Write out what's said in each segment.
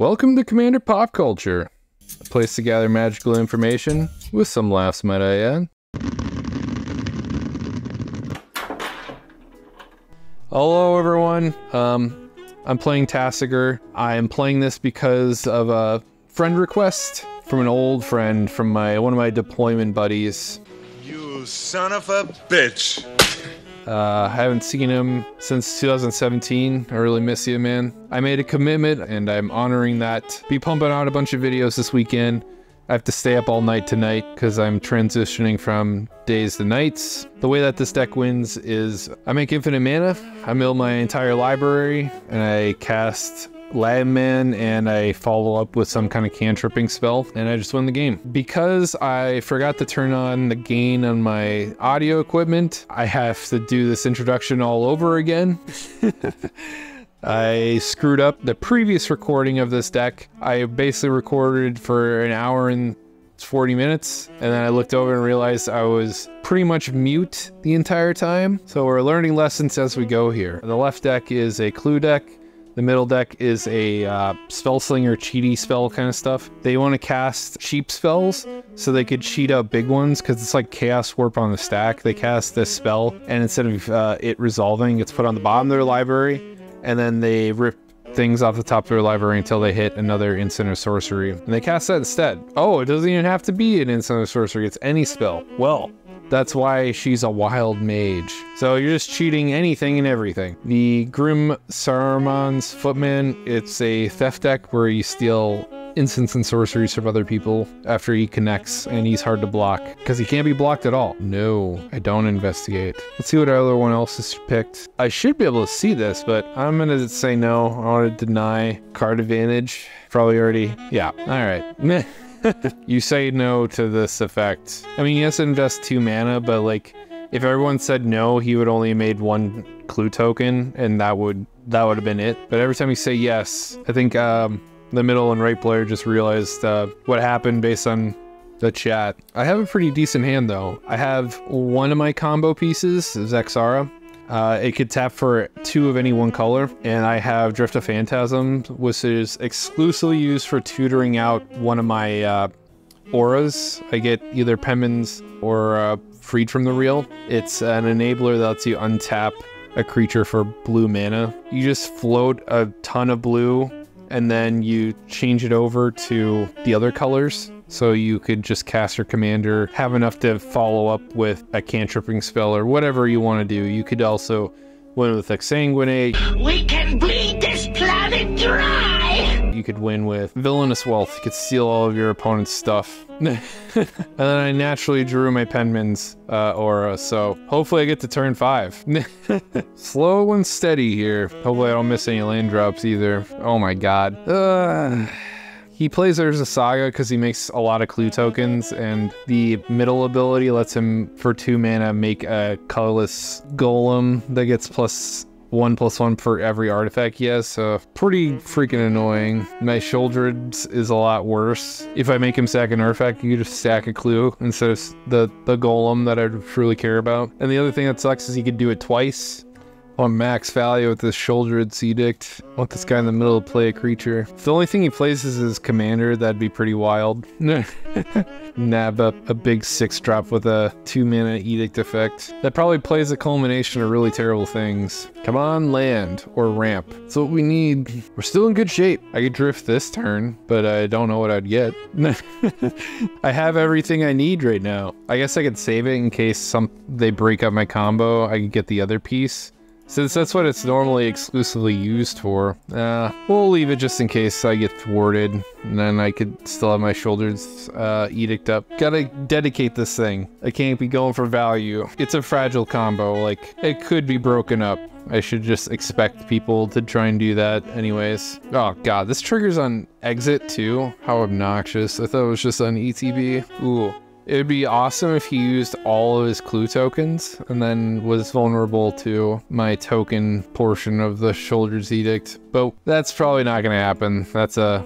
Welcome to Commander Pop Culture, a place to gather magical information with some laughs, might I add. Hello everyone, I'm playing Tasigur. I am playing this because of a friend request from an old friend from one of my deployment buddies. You son of a bitch! I haven't seen him since 2017. I really miss you, man. I made a commitment and I'm honoring that. Be pumping out a bunch of videos this weekend. I have to stay up all night tonight because I'm transitioning from days to nights. The way that this deck wins is I make infinite mana, I mill my entire library, and I cast Landman, and I follow up with some kind of cantripping spell, and I just win the game. Because I forgot to turn on the gain on my audio equipment, I have to do this introduction all over again. I screwed up the previous recording of this deck. I basically recorded for an hour and 40 minutes, and then I looked over and realized I was pretty much mute the entire time. So we're learning lessons as we go here. The left deck is a clue deck. The middle deck is a spell slinger, cheaty spell kind of stuff. They want to cast cheap spells so they could cheat out big ones because it's like Chaos Warp on the stack. They cast this spell, and instead of it resolving, it's put on the bottom of their library, and then they rip things off the top of their library until they hit another instant or sorcery. And they cast that instead. Oh, it doesn't even have to be an instant or sorcery, it's any spell. Well, that's why she's a wild mage. So you're just cheating anything and everything. The Grim Saruman's Footman, it's a theft deck where you steal instants and sorceries from other people after he connects, and he's hard to block because he can't be blocked at all. No, I don't investigate. Let's see what other one else is picked. I should be able to see this, but I'm gonna say no. I want to deny card advantage. Probably already, yeah, all right. You say no to this effect. I mean, he has to invest 2 mana, but like, if everyone said no, he would only have made 1 clue token, and that would have been it. But every time you say yes, I think the middle and right player just realized what happened based on the chat. I have a pretty decent hand though. I have one of my combo pieces, Zexara. It could tap for 2 of any one color, and I have Drift of Phantasm, which is exclusively used for tutoring out one of my auras. I get either Penman's or Freed from the Real. It's an enabler that lets you untap a creature for blue mana. You just float a ton of blue, and then you change it over to the other colors. So you could just cast your commander, have enough to follow up with a cantripping spell or whatever you want to do. You could also win with Exsanguinate. We can bleed this planet dry! You could win with Villainous Wealth. You could steal all of your opponent's stuff. And then I naturally drew my Penman's aura, so hopefully I get to turn 5. Slow and steady here. Hopefully I don't miss any land drops either. Oh my god. He plays There's a Saga because he makes a lot of clue tokens, and the middle ability lets him, for 2 mana, make a colorless golem that gets +1/+1 for every artifact he has, so pretty freaking annoying. My Shouldred is a lot worse. If I make him stack an artifact, you just stack a clue instead of the golem that I truly care about. And the other thing that sucks is he could do it twice. On max value with this Shouldred's Edict. I want this guy in the middle to play a creature. If the only thing he plays is his commander, that'd be pretty wild. Nab up a big 6-drop with a 2 mana Edict effect. That probably plays a culmination of really terrible things. Come on, land or ramp. That's what we need. We're still in good shape. I could drift this turn, but I don't know what I'd get. I have everything I need right now. I guess I could save it in case they break up my combo. I could get the other piece. Since that's what it's normally exclusively used for, we'll leave it just in case I get thwarted, and then I could still have my Shoulders Edict up. Gotta dedicate this thing. I can't be going for value. It's a fragile combo, like, it could be broken up. I should just expect people to try and do that anyways. Oh god, this triggers on exit too? How obnoxious. I thought it was just on ETB. Ooh. It would be awesome if he used all of his clue tokens and then was vulnerable to my token portion of the Shoulders Edict, but that's probably not going to happen. That's a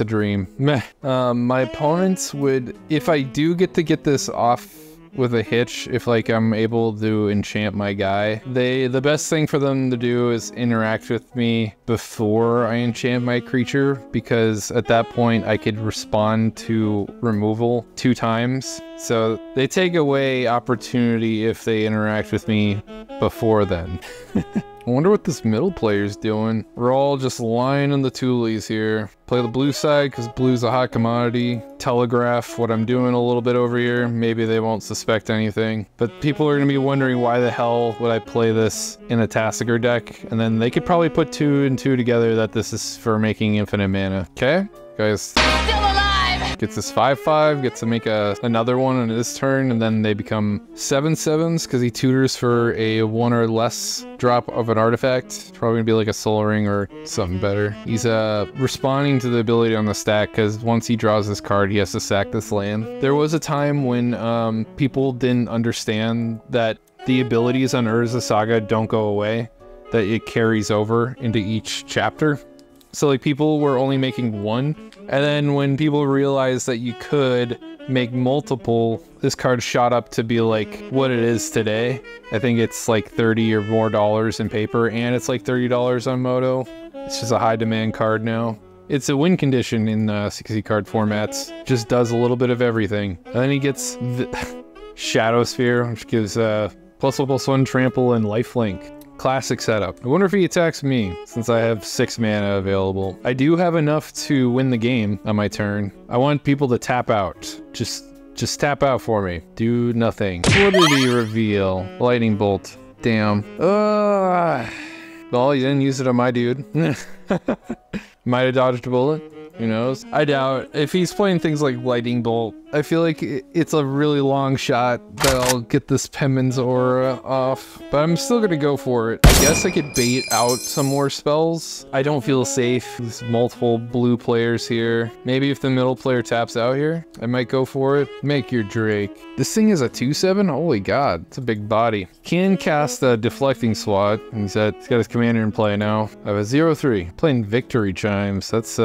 dream. My opponents would, if I do get to get this off with a hitch if like I'm able to enchant my guy. The best thing for them to do is interact with me before I enchant my creature, because at that point I could respond to removal 2 times. So they take away opportunity if they interact with me before then. I wonder what this middle player's doing. We're all just lying in the toolies here. Play the blue side because blue's a hot commodity. Telegraph what I'm doing a little bit over here. Maybe they won't suspect anything. But people are going to be wondering why the hell would I play this in a Tasigur deck? And then they could probably put 2 and 2 together that this is for making infinite mana. Okay, guys. Gets this 5/5, gets to make another one on his turn, and then they become 7/7s because he tutors for a 1 or less drop of an artifact. Probably gonna be like a Soul Ring or something better. He's responding to the ability on the stack because once he draws this card, he has to sack this land. There was a time when people didn't understand that the abilities on Urza Saga don't go away, that it carries over into each chapter. So like people were only making 1, and then when people realized that you could make multiple, this card shot up to be like what it is today. I think it's like $30 or more in paper, and it's like $30 on Moto. It's just a high demand card now. It's a win condition in 60 card formats. Just does a little bit of everything. And then he gets the Shadow Sphere, which gives +1/+1 trample and lifelink. Classic setup. I wonder if he attacks me, since I have 6 mana available. I do have enough to win the game on my turn. I want people to tap out. Just tap out for me. Do nothing. What did he reveal? Lightning bolt. Damn. Well, he didn't use it on my dude. Might have dodged a bullet. Who knows? I doubt. If he's playing things like Lightning Bolt, I feel like it's a really long shot that I'll get this Penman's aura off. But I'm still gonna go for it. I guess I could bait out some more spells. I don't feel safe. There's multiple blue players here. Maybe if the middle player taps out here, I might go for it. Make your Drake. This thing is a 2/7? Holy god, it's a big body. Can cast a Deflecting Swat. He's got his commander in play now. I have a 0/3. Playing Victory Chimes. That's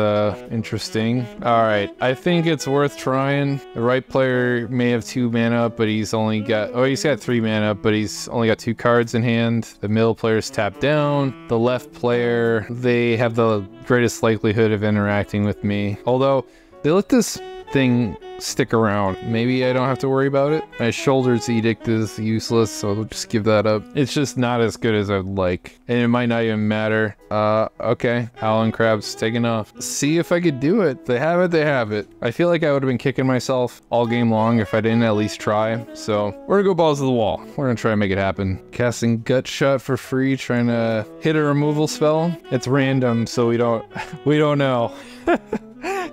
interesting. Alright, I think it's worth trying. The right player may have 2 mana, but he's only got... Oh, he's got 3 mana, but he's only got 2 cards in hand. The middle player's tapped down. The left player, they have the greatest likelihood of interacting with me. Although, they let this thing stick around. Maybe I don't have to worry about it. My Shoulder's Edict is useless, so I'll just give that up. It's just not as good as I'd like, and it might not even matter. Okay, Howling Crab's taking off. See if I could do it. They have it, they have it. I feel like I would have been kicking myself all game long if I didn't at least try, so we're gonna go balls to the wall. We're gonna try and make it happen. Casting Gut Shot for free, trying to hit a removal spell. It's random, so we don't know.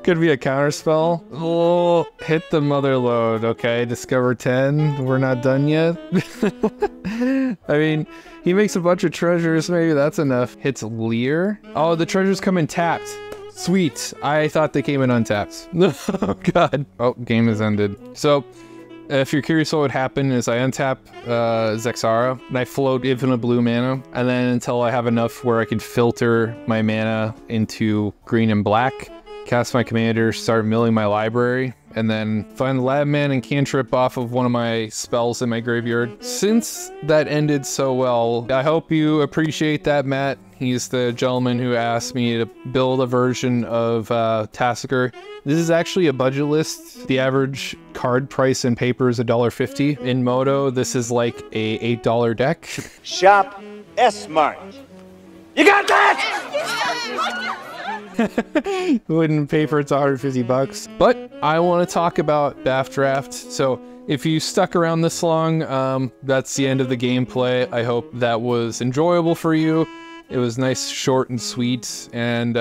Could be a counter spell. Oh, hit the mother load. Okay, discover 10. We're not done yet. I mean, he makes a bunch of treasures. Maybe that's enough. Hits Leer. Oh, the treasures come in tapped. Sweet. I thought they came in untapped. Oh, God. Oh, game is ended. So, if you're curious what would happen is I untap Zexara and I float infinite blue mana, and then until I have enough where I can filter my mana into green and black, cast my commander, start milling my library, and then find the lab man and cantrip off of one of my spells in my graveyard. Since that ended so well, I hope you appreciate that, Matt. He's the gentleman who asked me to build a version of Tasigur. This is actually a budget list. The average card price in paper is $1.50. In Moto, this is like a $8 deck. Shop S-Mart. You got that? Wouldn't pay for it's $150. But I want to talk about BAF Draft. So if you stuck around this long, that's the end of the gameplay. I hope that was enjoyable for you. It was nice, short, and sweet. And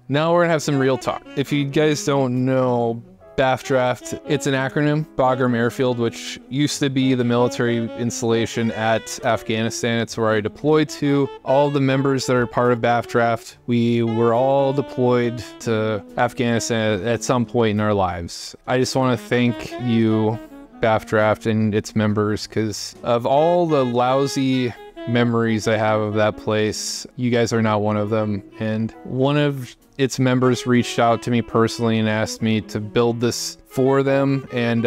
now we're gonna have some real talk. If you guys don't know, BAF Draft, it's an acronym, Bagram Airfield, which used to be the military installation at Afghanistan. It's where I deployed to. All the members that are part of BAF Draft, we were all deployed to Afghanistan at some point in our lives. I just want to thank you, BAF Draft, and its members, because of all the lousy memories I have of that place, you guys are not one of them. And one of its members reached out to me personally and asked me to build this for them, and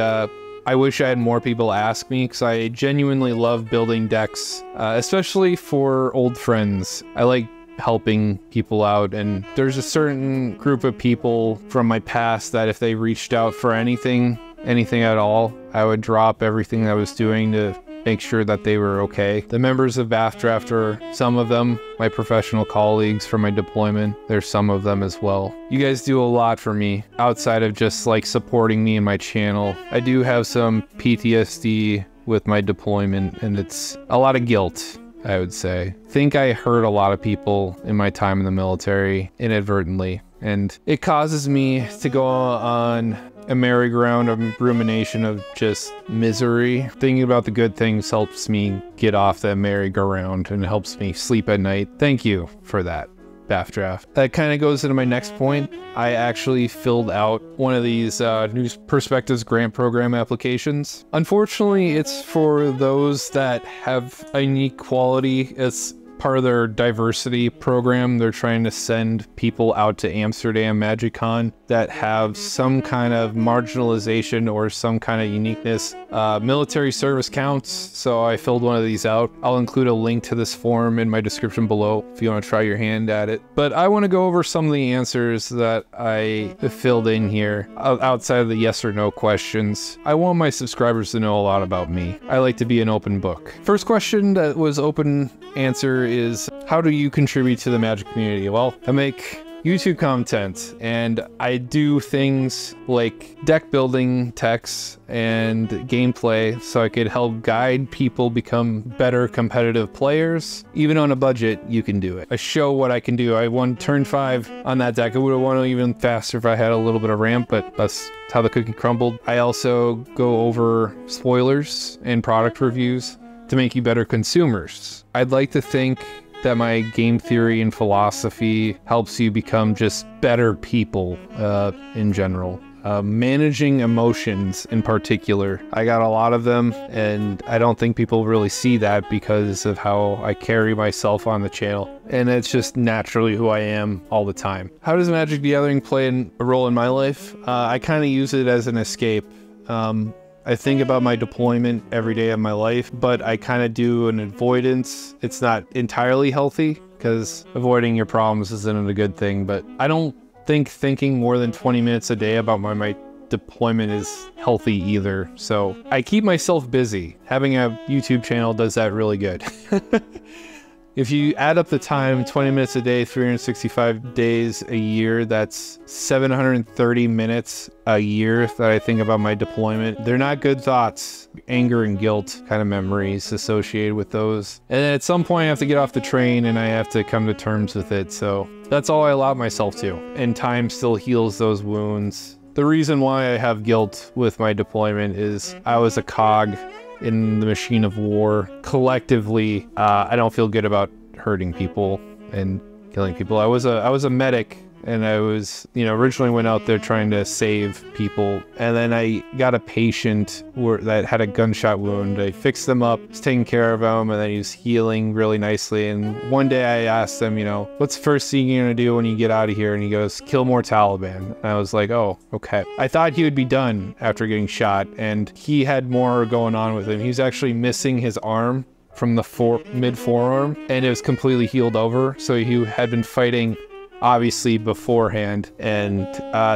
I wish I had more people ask me because I genuinely love building decks, especially for old friends. I like helping people out, and there's a certain group of people from my past that if they reached out for anything at all, I would drop everything I was doing to make sure that they were okay. The members of Bathdraft are some of them, my professional colleagues from my deployment. There's some of them as well. You guys do a lot for me outside of just like supporting me in my channel. I do have some PTSD with my deployment, and it's a lot of guilt, I would say. I think I hurt a lot of people in my time in the military inadvertently, and it causes me to go on a merry-go-round of rumination of just misery. Thinking about the good things helps me get off that merry-go-round and helps me sleep at night. Thank you for that, Bathdraft. That kind of goes into my next point. I actually filled out one of these New Perspectives grant program applications. Unfortunately, it's for those that have a unique quality. It's part of their diversity program. They're trying to send people out to Amsterdam Magic Con that have some kind of marginalization or some kind of uniqueness. Military service counts, so I filled one of these out. I'll include a link to this form in my description below if you want to try your hand at it. But I want to go over some of the answers that I filled in here outside of the yes or no questions. I want my subscribers to know a lot about me. I like to be an open book. First question that was open answer is, how do you contribute to the Magic community? Well, I make YouTube content, and I do things like deck building techs and gameplay so I could help guide people become better competitive players. Even on a budget, you can do it. I show what I can do. I won turn 5 on that deck. I would have won even faster if I had a little bit of ramp, but that's how the cookie crumbled. I also go over spoilers and product reviews to make you better consumers. I'd like to think that my game theory and philosophy helps you become just better people in general. Managing emotions in particular. I got a lot of them, and I don't think people really see that because of how I carry myself on the channel. And it's just naturally who I am all the time. How does Magic the Gathering play a role in my life? I kind of use it as an escape. I think about my deployment every day of my life, but I kind of do an avoidance. It's not entirely healthy because avoiding your problems isn't a good thing, but I don't think thinking more than 20 minutes a day about my deployment is healthy either. So I keep myself busy. Having a YouTube channel does that really good. If you add up the time, 20 minutes a day, 365 days a year, that's 730 minutes a year that I think about my deployment. They're not good thoughts. Anger and guilt kind of memories associated with those. And then at some point I have to get off the train and I have to come to terms with it. So that's all I allow myself to. And time still heals those wounds. The reason why I have guilt with my deployment is I was a cog in the machine of war. Collectively, I don't feel good about hurting people and killing people. I was a medic, and I was, originally went out there trying to save people, and then I got a patient that had a gunshot wound. I fixed them up, was taking care of him, and then he was healing really nicely. And one day I asked him, what's the first thing you're gonna do when you get out of here? And he goes, kill more Taliban. And I was like, oh, okay. I thought he would be done after getting shot, and he had more going on with him. He was actually missing his arm from the mid forearm, and it was completely healed over. So he had been fighting obviously beforehand, and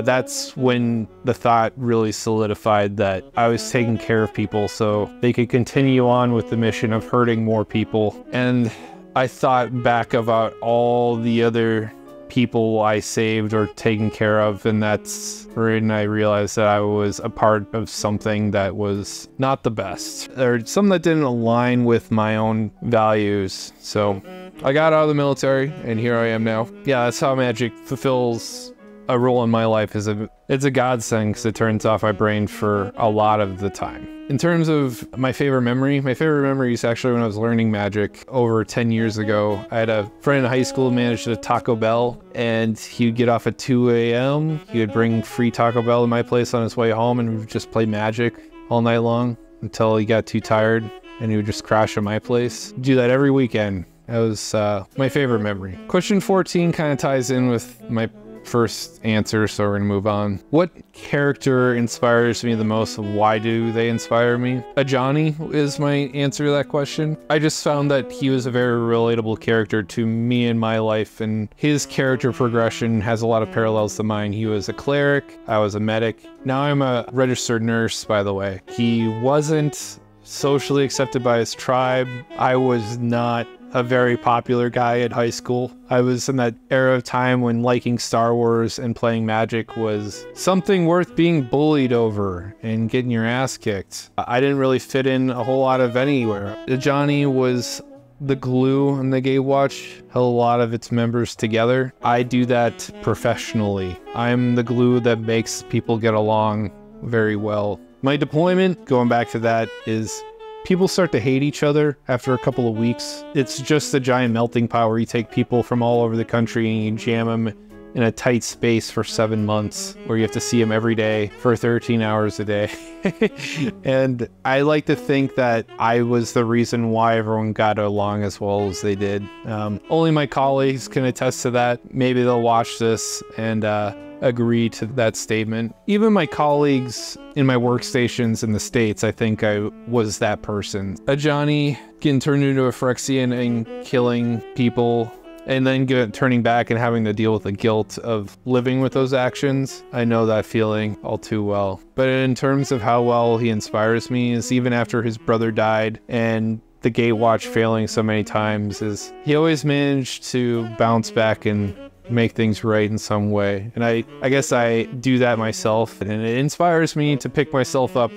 that's when the thought really solidified that I was taking care of people so they could continue on with the mission of hurting more people. And I thought back about all the other people I saved or taken care of, and that's when I realized that I was a part of something that was not the best, or something that didn't align with my own values. So I got out of the military, and here I am now. Yeah, that's how Magic fulfills a role in my life. It's a godsend because it turns off my brain for a lot of the time. In terms of my favorite memory is actually when I was learning Magic over 10 years ago. I had a friend in high school who managed a Taco Bell, and he would get off at 2 a.m. He would bring free Taco Bell to my place on his way home, and we would just play Magic all night long until he got too tired, and he would just crash at my place. Do that every weekend. That was my favorite memory. Question 14 kind of ties in with my first answer, so we're gonna move on. What character inspires me the most? Why do they inspire me? Ajani is my answer to that question. I just found that he was a very relatable character to me in my life, and his character progression has a lot of parallels to mine. He was a cleric, I was a medic. Now I'm a registered nurse, by the way. He wasn't socially accepted by his tribe. I was not a very popular guy at high school. I was in that era of time when liking Star Wars and playing Magic was something worth being bullied over and getting your ass kicked. I didn't really fit in a whole lot of anywhere. Johnny was the glue in the Gatewatch, held a lot of its members together. I do that professionally. I'm the glue that makes people get along very well. My deployment, going back to that, is people start to hate each other after a couple of weeks. It's just a giant melting pot where you take people from all over the country and you jam them in a tight space for 7 months, where you have to see them every day for 13 hours a day. And I like to think that I was the reason why everyone got along as well as they did. Only my colleagues can attest to that. Maybe they'll watch this and agree to that statement. Even my colleagues in my workstations in the States, I think I was that person. Ajani getting turned into a Phyrexian and killing people, and then turning back and having to deal with the guilt of living with those actions. I know that feeling all too well. But in terms of how well he inspires me is even after his brother died and the Gatewatch failing so many times, is he always managed to bounce back and make things right in some way. And I guess I do that myself, and it inspires me to pick myself up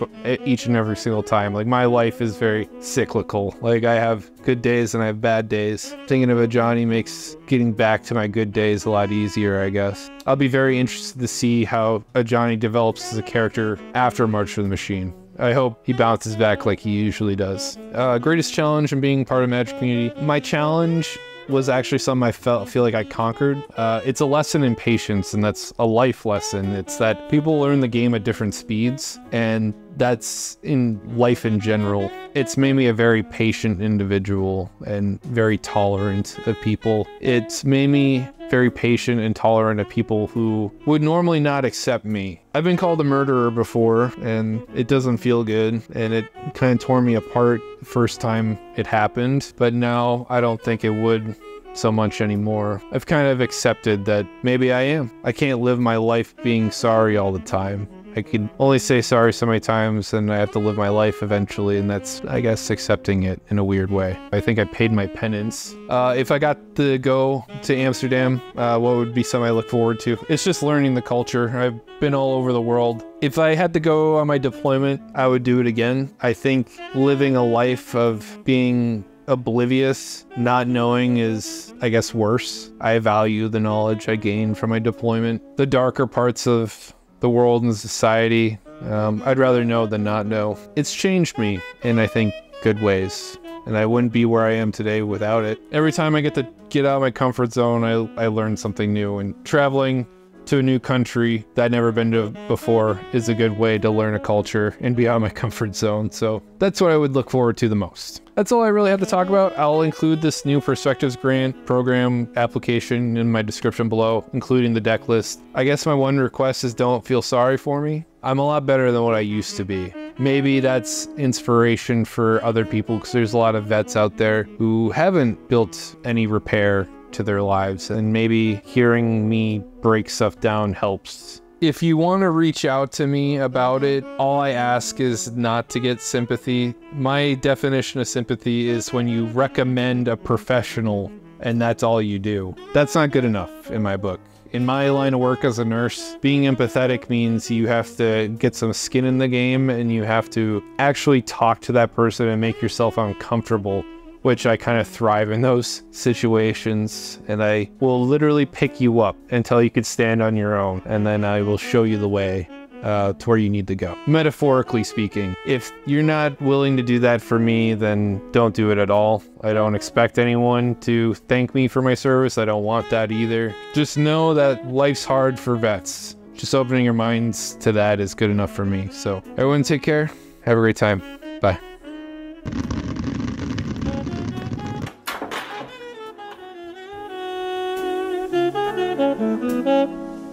each and every single time. Like, my life is very cyclical. Like, I have good days and I have bad days. Thinking of Ajani makes getting back to my good days a lot easier, I guess. I'll be very interested to see how Ajani develops as a character after March for the Machine. I hope he bounces back like he usually does. Greatest challenge in being part of the Magic community. My challenge was actually something I feel like I conquered. It's a lesson in patience, and that's a life lesson. It's that people learn the game at different speeds, and that's in life in general. It's made me a very patient individual and very tolerant of people. It's made me very patient and tolerant of people who would normally not accept me. I've been called a murderer before, and it doesn't feel good, and it kind of tore me apart the first time it happened, but now I don't think it would so much anymore. I've kind of accepted that maybe I am. I can't live my life being sorry all the time. I can only say sorry so many times, and I have to live my life eventually, and that's, I guess, accepting it in a weird way. I think I paid my penance. If I got to go to Amsterdam, what would be something I look forward to? It's just learning the culture. I've been all over the world. If I had to go on my deployment, I would do it again. I think living a life of being oblivious, not knowing, is, I guess, worse. I value the knowledge I gained from my deployment. The darker parts of the world and society, I'd rather know than not know. It's changed me in, I think, good ways, and I wouldn't be where I am today without it. Every time I get to get out of my comfort zone, I learn something new, and traveling to a new country that I'd never been to before is a good way to learn a culture and be out of my comfort zone. So that's what I would look forward to the most. That's all I really have to talk about. I'll include this new Perspectives Grant program application in my description below, including the deck list. I guess my one request is don't feel sorry for me. I'm a lot better than what I used to be. Maybe that's inspiration for other people, because there's a lot of vets out there who haven't built any repair to their lives, and maybe hearing me break stuff down helps. If you want to reach out to me about it, all I ask is not to get sympathy. My definition of sympathy is when you recommend a professional and that's all you do. That's not good enough in my book. In my line of work as a nurse, being empathetic means you have to get some skin in the game, and you have to actually talk to that person and make yourself uncomfortable, which I kind of thrive in those situations, and I will literally pick you up until you can stand on your own, and then I will show you the way to where you need to go. Metaphorically speaking, if you're not willing to do that for me, then don't do it at all. I don't expect anyone to thank me for my service. I don't want that either. Just know that life's hard for vets. Just opening your minds to that is good enough for me. So everyone take care. Have a great time. Bye. Thank you.